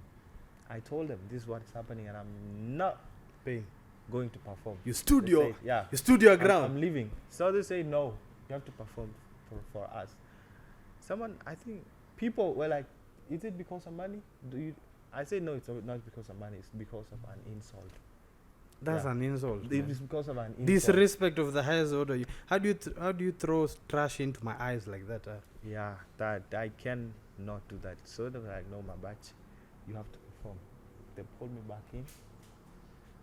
I told them this is what's happening and I'm not Paying. going to perform. You stood They your said, yeah, you stood your I'm ground. leaving. So they say no, you have to perform for us. Someone, I think people were like, is it because of money? I say no, it's not because of money, it's because of an insult. That's Yeah. an insult. It man. is because of an insult. Disrespect of the highest order. How do you throw trash into my eyes like that? Yeah, that I can not do that. So they were like, no, my batch, you have to perform. They pulled me back in,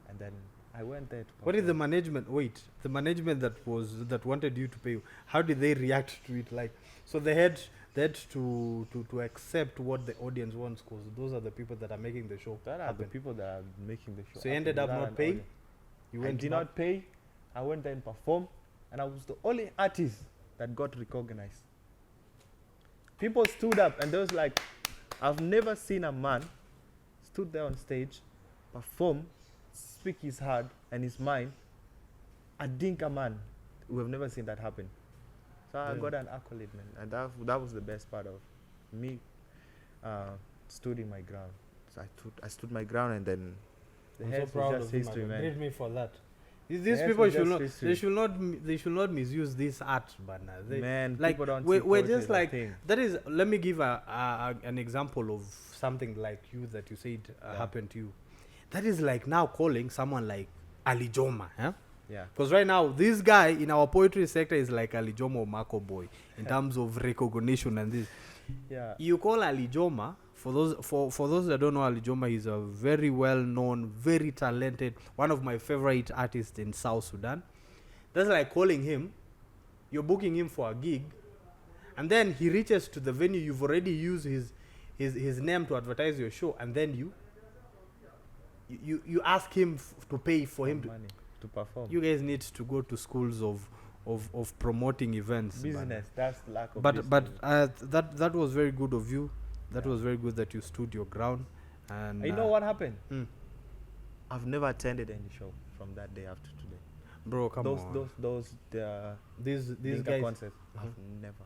and then I went there to perform. What is the management? Wait, the management that wanted you to pay. How did they react to it? Like, so they had to accept what the audience wants, because those are the people that are making the show That are the happen. people that are making the show. So you happen ended up without not an paying? audience. You I went did back? not pay. I went there and performed, and I was the only artist that got recognized. People stood up, and they was like, I've never seen a man stood there on stage, perform, speak his heart and his mind. A Dinka man. We've never seen that happen. So I Yeah. got an accolade, man, and that was the best part of me. Stood in my ground. So I stood my ground, and then the I'm so rest proud was just of you, history, man. man. Greet me for that. These Yes, people it's should just not. history. They should not misuse this art, but they, Man, like people don't we're see poetry just as a like thing. that is. Let me give an example of something like you that you said Yeah. happened to you. That is like now calling someone like Ali Joma, huh? Yeah. Because right now this guy in our poetry sector is like Ali Joma or Marco Boy in terms of recognition and this. Yeah. You call Ali Joma, for those that don't know Ali Joma, he's a very well known, very talented, one of my favorite artists in South Sudan. That's like calling him, you're booking him for a gig, and then he reaches to the venue, you've already used his name to advertise your show, and then you ask him to pay for him to. money to perform. You guys need to go to schools of promoting events. man. Business. That's lack of But business. that was very good of you. That was very good that you stood your ground. And You know what happened? Mm. I've never attended any show from that day after today. bro, come on. Those These Dinka guys. concerts. Mhm. I've never.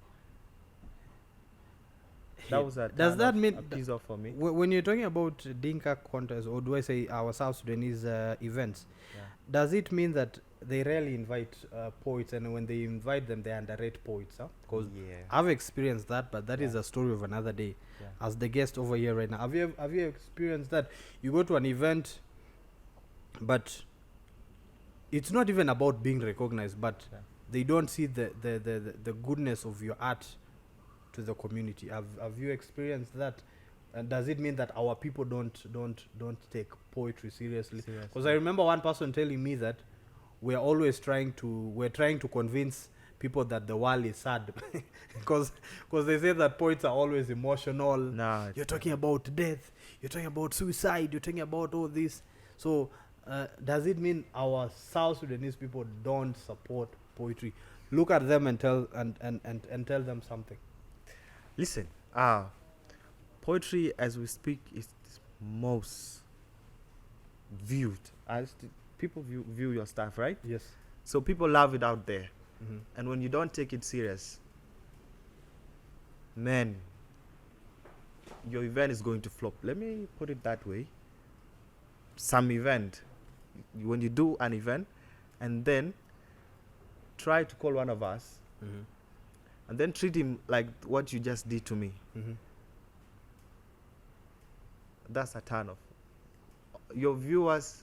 That was a Does turn that off, mean a piece off for me? When you're talking about Dinka contests, or do I say our South Sudanese events, Yeah. does it mean that they rarely invite poets, and when they invite them, they underrate poets? Because Yeah. I've experienced that, but that is Yeah. a story of another day. Yeah. As the guest over here right now, have you experienced that? You go to an event, but it's not even about being recognized, but Yeah. they don't see the goodness of your art to the community. Have you experienced that? And does it mean that our people don't take poetry seriously? Seriously. Because I remember one person telling me that we're trying to convince people that the world is sad, because they say that poets are always emotional. Nah, You're talking about death, you're talking about suicide, you're talking about all this. So does it mean our South Sudanese people don't support poetry? Look at them and tell tell them something. listen. Poetry, as we speak, is most viewed. People view your stuff, right? Yes. So people love it out there. Mm-hmm. And when you don't take it serious, man, your event is going to flop. Let me put it that way. Some event, when you do an event and then try to call one of us Mm-hmm. and then treat him like what you just did to me, Mm-hmm. that's a turn off. Your viewers,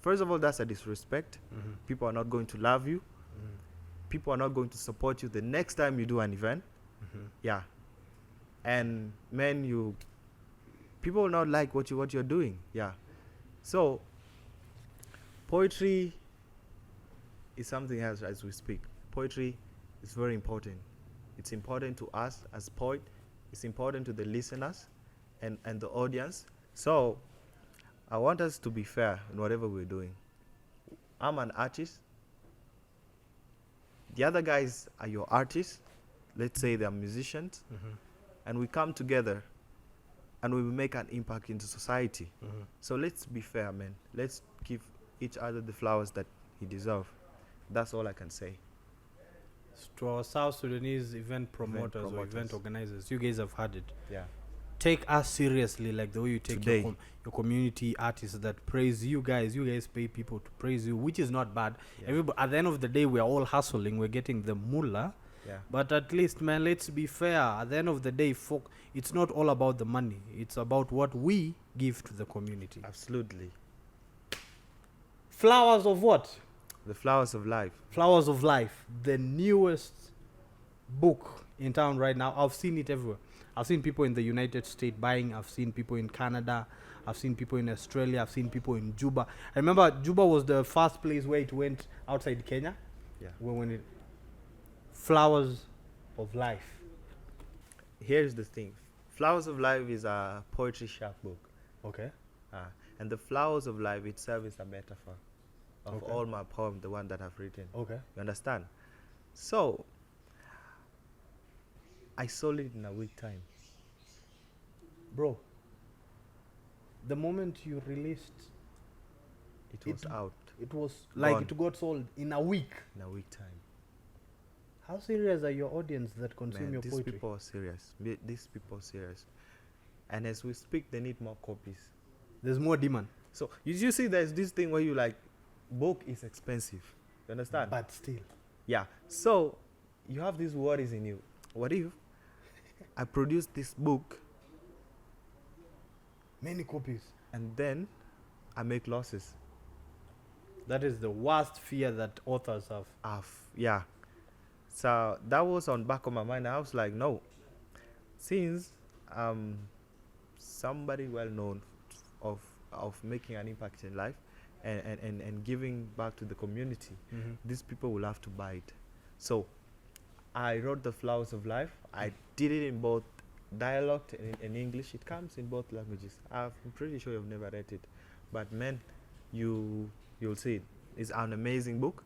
first of all, that's a disrespect. Mm-hmm. People are not going to love you. Mm-hmm. People are not going to support you the next time you do an event. Mm-hmm. Yeah. And man, people will not like what you're doing. Yeah. So poetry is something else as we speak. Poetry is very important. It's important to us as poet. It's important to the listeners and the audience. So I want us to be fair in whatever we're doing. I'm an artist. The other guys are your artists. Let's say they're musicians. Mm-hmm. And we come together and we will make an impact into society. Mm-hmm. So let's be fair, man. Let's give each other the flowers that he deserves. That's all I can say. To our South Sudanese event promoters or event promoters. organizers, you guys have heard it. Yeah. Take us seriously, like the way you take Today. your community artists that praise you guys. You guys pay people to praise you, which is not bad. Yeah. Everybody, at the end of the day, we're all hustling. We're getting the mullah. Yeah. But at least, man, let's be fair. At the end of the day, it's not all about the money. It's about what we give to the community. Absolutely. Flowers of what? The flowers of life. Flowers of Life, the newest book in town right now. I've seen it everywhere. I've seen people in the United States buying. I've seen people in Canada. I've seen people in Australia. I've seen people in Juba. I remember Juba was the first place where it went outside Kenya. Yeah. When it Flowers of Life. Here's the thing. Flowers of Life is a poetry sharp book. Okay. And the flowers of life itself is a metaphor of Okay. all my poems, the one that I've written. Okay. You understand? So I sold it in a week time. Bro, the moment you released, It was out it was like Gone. it got sold in a week. in a week time. How serious are your audience that consume Man, your these poetry? people are serious. These people are serious. And as we speak, they need more copies. There's more demand. So you see, there's this thing where you like, book is expensive. You understand? But still. Yeah. So you have these worries in you. What if I produce this book Many copies. and then I make losses? That is the worst fear that authors have. Yeah. So that was on back of my mind. I was like, no. Since somebody well known of making an impact in life and giving back to the community, these people will have to buy it. So I wrote The Flowers of Life. I did it in both dialect and English. It comes in both languages. I'm pretty sure you've never read it, but man, you'll see it. It's an amazing book.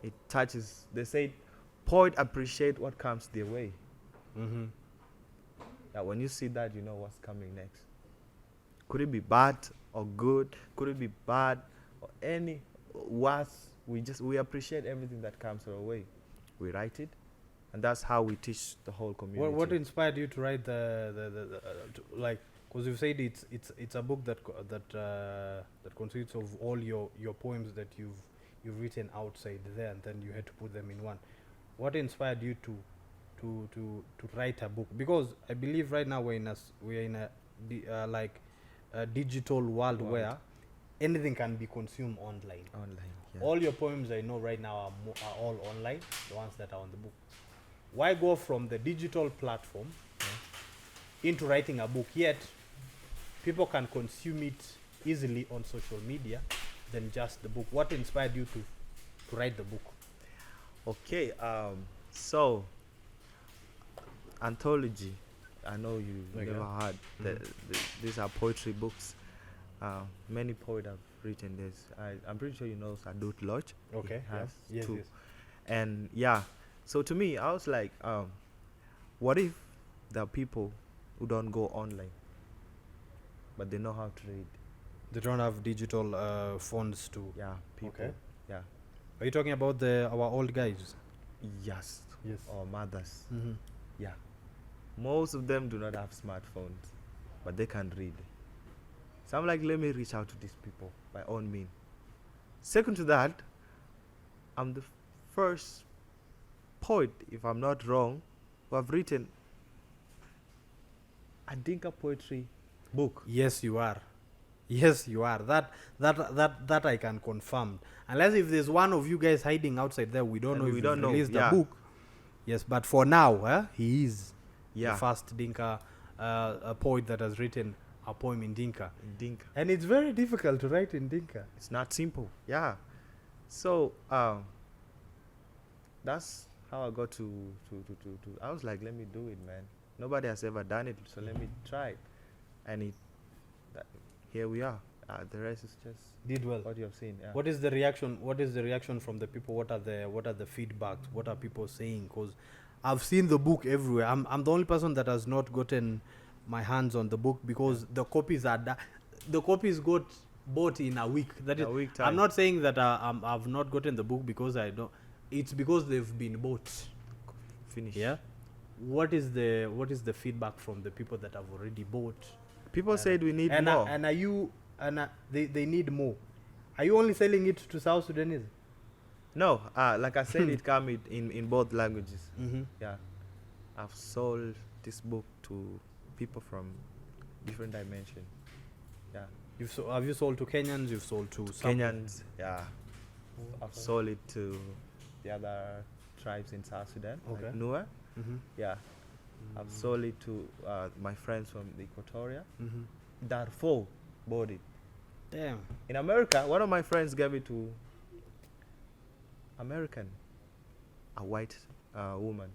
It touches. They say, poet appreciate what comes their way. Now, when you see that, you know what's coming next. Could it be bad or good? Could it be bad or any worse? We appreciate everything that comes our way. We write it, and that's how we teach the whole community. What inspired you to write like? Because you've said it's a book that consists of all your poems that you've written outside there, and then you had to put them in one. What inspired you to write a book? Because I believe right now we're in a digital world where anything can be consumed online. Yeah. All your poems I know right now are all online, the ones that are on the book. Why go from the digital platform into writing a book, yet people can consume it easily on social media than just the book. What inspired you to write the book? Okay, so anthology. I know you Okay. never heard. These are poetry books. Many poets have written this. I'm pretty sure you know Sadut Lodge. Okay. He has Yes. two. Yes. And yeah, so to me, I was like, what if there are people who don't go online, but they know how to read? They don't have digital phones to. Yeah, people. Okay. Yeah. Are you talking about our old guys? Yes. Yes. Or mothers. Mm-hmm. Yeah. Most of them do not have smartphones, but they can read. So I'm like, let me reach out to these people by all means. Second to that, I'm the first poet, if I'm not wrong, who have written a Dinka poetry book. Yes, you are. Yes, you are. That I can confirm. Unless if there's one of you guys hiding outside there, we don't And know if we you don't know, released yeah. the book. Yes, but for now, he is Yeah, the first Dinka a poet that has written a poem in Dinka. in Dinka. And it's very difficult to write in Dinka. It's not simple. Yeah. So that's how I got to I was like, let me do it, man. Nobody has ever done it, so let me try it. And here we are. The rest is just Did well. what you have seen. Yeah. What is the reaction? What is the reaction from the people? What are the feedbacks? What are people saying? Because I've seen the book everywhere. I'm the only person that has not gotten my hands on the book because the copies are the copies got bought in a week. That is, A week I'm time. not saying that I've not gotten the book because I don't. It's because they've been bought. Finish. Yeah. What is the feedback from the people that have already bought? People said we need and more. and are you and they need more? Are you only selling it to South Sudanese? No, like I said, it come in both languages. Mm-hmm. Yeah, I've sold this book to people from different dimensions. Yeah, Have you sold to Kenyans? You've sold to some Kenyans. Yeah, I've sold it to the other tribes in South Sudan, Okay. like Nua. Mm-hmm. Yeah, I've sold it to my friends from the Equatoria. Mm-hmm. Darfur bought it. Damn. In America, one of my friends gave it to American, a white woman.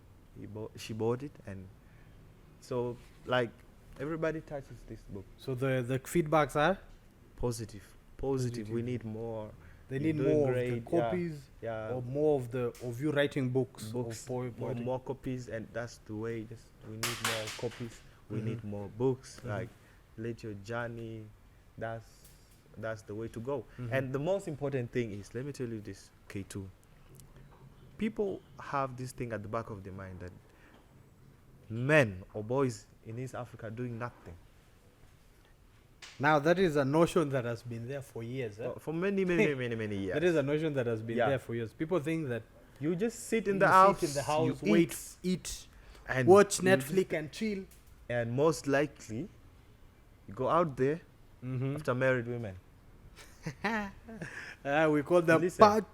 She bought it, and so like everybody touches this book. So the feedbacks are Positive. We need more. they You're need doing more great, of the copies Yeah, or more of you writing books books, of poetry. more copies, and that's the way. We need more copies. We Mhm. need more books. Mhm. Like, let your journey. That's the way to go. Mhm. And the most important thing is, let me tell you this, K2. People have this thing at the back of their mind that men or boys in East Africa are doing nothing. Now that is a notion that has been there for years. For many, many, many, many years. That is a notion that has been Yeah. there for years. People think that You just sit in you the house. sit in the house, you wait, eat, eat, and watch you Netflix and chill. and most likely, you go out there Mm-hmm. after married women. We call them Listen.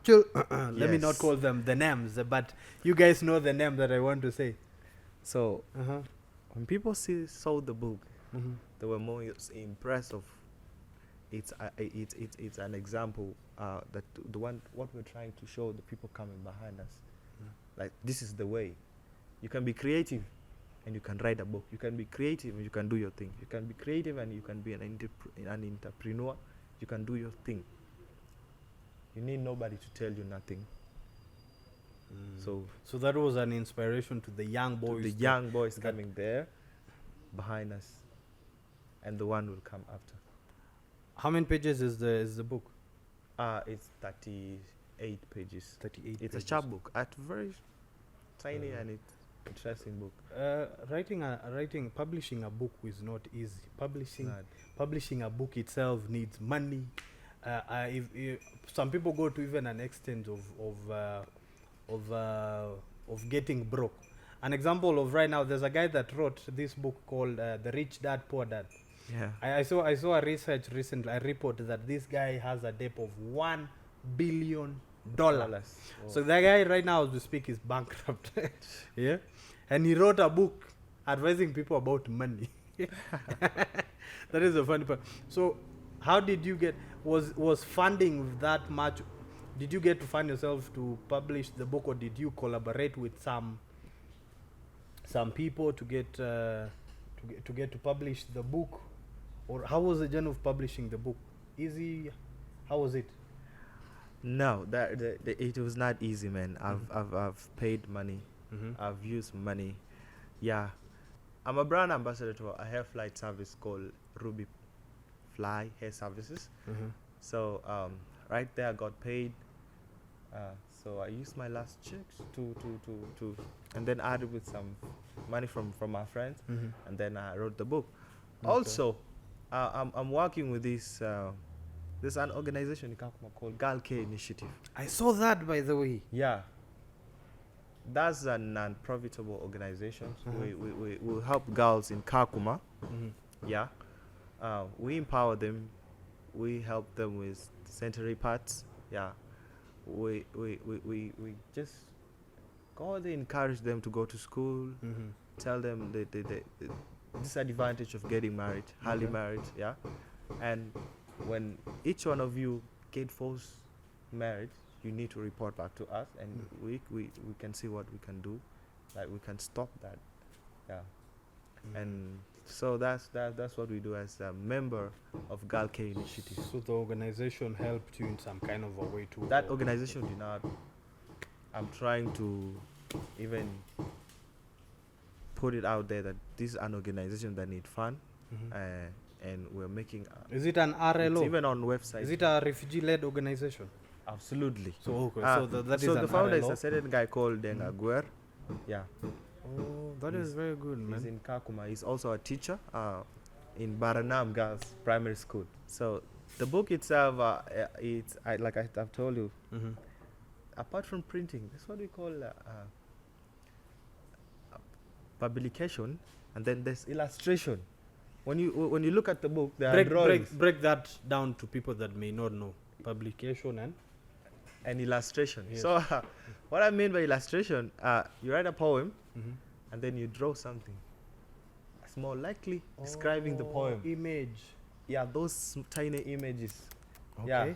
Let me not Yes. call them the names, but you guys know the name that I want to say. So Uh-huh. when people saw the book, Mm-hmm. they were more impressed of it's an example that the one what we're trying to show the people coming behind us. Like, this is the way. You can be creative and you can write a book. You can be creative and you can do your thing. You can be creative and you can be an entrepreneur. You can do your thing. You need nobody to tell you nothing. So that was an inspiration to the young To boys. the young boys coming there behind us, and the one will come after. How many pages is the book? It's 38 pages. 38. It's a sharp book, very tiny and it's interesting book. Publishing a book is not easy. It's not- Publishing a book itself needs money. If some people go to even an extent of getting broke. An example of right now, there's a guy that wrote this book called The Rich Dad Poor Dad. Yeah. I saw a research recently, a report that this guy has a debt of $1 billion. Dollars. So that guy right now, as we speak, is bankrupt. Yeah, and he wrote a book advising people about money. That is the funny part. So, how did you get? Was funding that much? Did you get to fund yourself to publish the book, or did you collaborate with some people to get to publish the book, or how was the journey of publishing the book? Easy? How was it? No, it was not easy, man. I've paid money. Mm-hmm. I've used money. Yeah, I'm a brand ambassador to a hair flight service called Ruby Fly Hair Services. Mm-hmm. So right there I got paid. So I used my last checks to and then added with some money from my friends, Mm-hmm. and then I wrote the book. Okay. Also, I'm working with this there's an organization in Kakuma called Girl Care Initiative. I saw that, by the way. Yeah, that's a non-profitable organization. We help girls in Kakuma. Mm-hmm. Yeah, we empower them. We help them with sanitary parts. Yeah, we just go there, encourage them to go to school. Mm-hmm. Tell them the disadvantage of getting married, highly Okay. married. Yeah, and when each one of you get forced married, you need to report back to us, and we can see what we can do, like we can stop that. Yeah, and so that's what we do as a member of Girl Care Initiative. So the organization helped you in some kind of a way to That organization did not. I'm trying to even put it out there that this is an organization that need fund, Mhm. and we're making. Is it an It's RLO? even on website. Is it a refugee-led organization? Absolutely. So okay, Ah, so that is so an the founder is RLO? a certain guy called Denga Guer. Yeah, Oh, that is He's- very good, he's man. in Kakuma. He's also a teacher in Baranam Girls Primary School. So the book itself, I've told you, Mm-hmm. apart from printing, that's what we call publication, and then there's illustration. When you look at the book, there are drawings Break that down to people that may not know. Publication and and illustration. Yes. So what I mean by illustration, you write a poem mm-hmm. and then you draw something. It's more likely describing the poem. Image. Yeah, those tiny images. Okay. Yeah.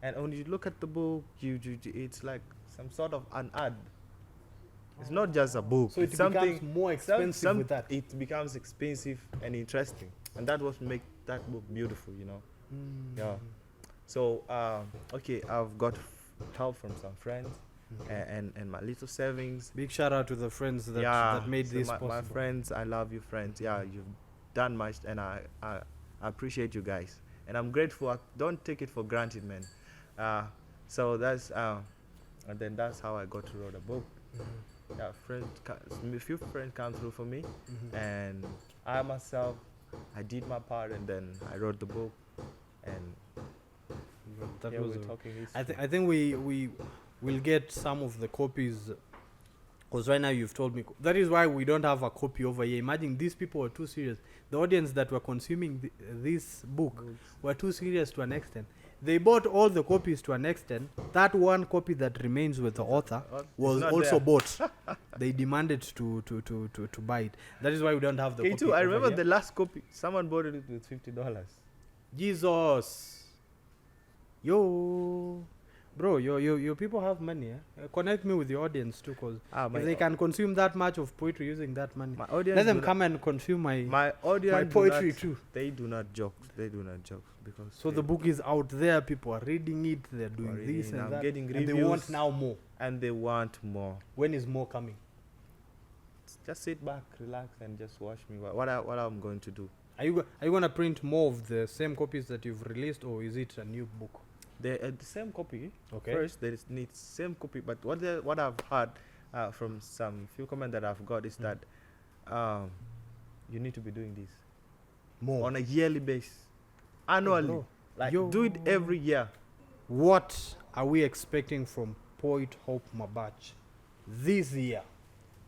And when you look at the book, it's like some sort of an ad. It's not just a book. So it it's something becomes more expensive with that. It becomes expensive and interesting, and that what make that book beautiful. Yeah. So okay, I've got help from some friends and my little savings. Big shout out to the friends that Yeah, that made so this my possible. friends, I love you, friends. Yeah, you've done much, and I appreciate you guys, and I'm grateful. Don't take it for granted, man. So that's and then that's how I got to write a book. Yeah, a few friends come through for me, and I myself, I did my part, and then I wrote the book, and That yeah, was we're a- talking I history. think we will get some of the copies, because right now you've told me that is why we don't have a copy over here. Imagine these people were too serious. The audience that were consuming this book were too serious to an extent. They bought all the copies to an extent. That one copy that remains with the author It's was not also there. bought. They demanded to buy it. That is why we don't have the Okay, copy. too. I over remember here. the last copy. Someone bought it with $50. Jesus. Yo. Bro, your people have money. Connect me with your audience too, because if they can consume that much of poetry using that money, My audience. let them do come and consume my My audience. do poetry not- too. They do not joke. They do not joke because. So the book is out there. People are reading it. They're doing reading this it, and I'm that. getting And they want reviews. now more. and they want more. When is more coming? Just sit back, relax, and just watch me. What I'm going to do. Are you gonna print more of the same copies that you've released, or is it a new book? The same copy. Okay. First, there is needs same copy, but what I've heard from some few comments that I've got is that you need to be doing this More. on a yearly basis, annually. bro. Like Yo. do it every year. What are we expecting from Poet Hope Mabach this year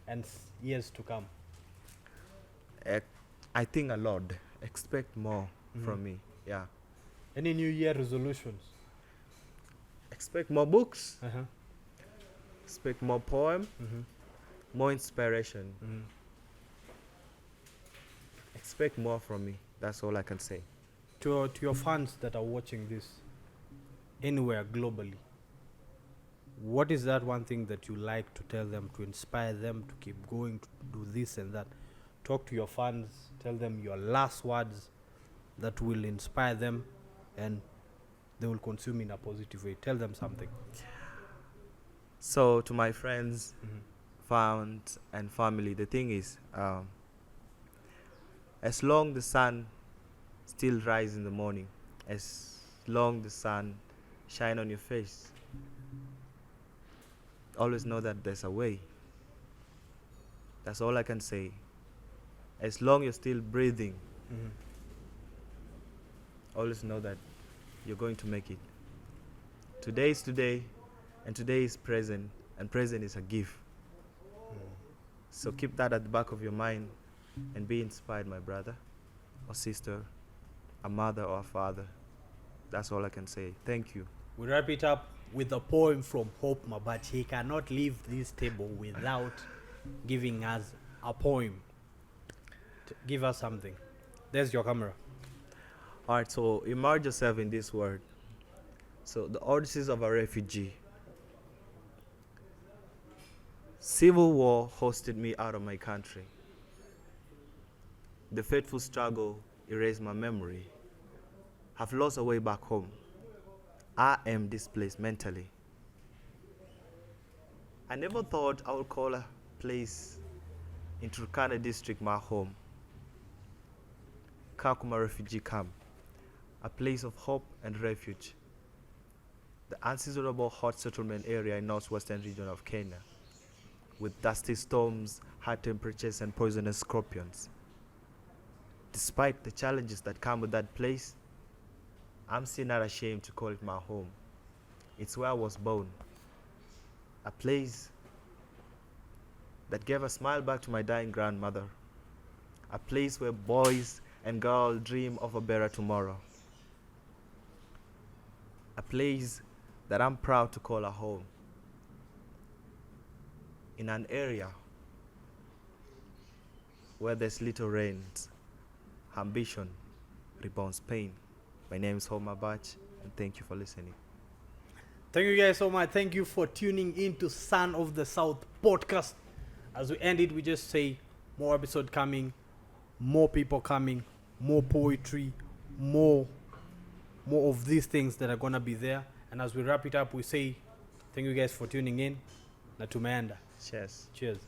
and years to come? I think a lot. Expect more from me. Yeah. Any New Year resolutions? Expect more books. Uh-huh. Expect more poem. Mm-hmm. More inspiration. Mm-hmm. expect more from me. That's all I can say. To your fans that are watching this anywhere globally, what is that one thing that you like to tell them to inspire them to keep going, to do this and that? Talk to your fans, tell them your last words that will inspire them and they will consume in a positive way. Tell them something. So to my friends, fans, and family, the thing is, as long the sun still rise in the morning, as long the sun shine on your face, always know that there's a way. That's all I can say. As long you're still breathing, always know that you're going to make it. Today is today, and today is present, and present is a gift. So keep that at the back of your mind and be inspired, my brother or sister, a mother or a father. That's all I can say. Thank you. We wrap it up with a poem from Hope Mabach. He cannot leave this table without giving us a poem. Give us something. There's your camera. All right, so immerse yourself in this word. So the odysseys of a refugee. Civil war hosted me out of my country. The fateful struggle erased my memory. Have lost a way back home. I am displaced mentally. I never thought I would call a place in Turkana district my home. Kakuma refugee camp, a place of hope and refuge. The unseasonable hot settlement area in northwestern region of Kenya, with dusty storms, high temperatures, and poisonous scorpions. Despite the challenges that come with that place, I'm still not ashamed to call it my home. It's where I was born. A place that gave a smile back to my dying grandmother. A place where boys and girls dream of a better tomorrow. A place that I'm proud to call a home. In an area where there's little rains, ambition rebounds pain. My name is Hope Mabach, and thank you for listening. Thank you guys so much. Thank you for tuning in to Son of the South podcast. As we end it, we just say more episode coming, more people coming, more poetry, more of these things that are gonna be there. And as we wrap it up, we say thank you guys for tuning in. Na tumeenda. Cheers. Cheers.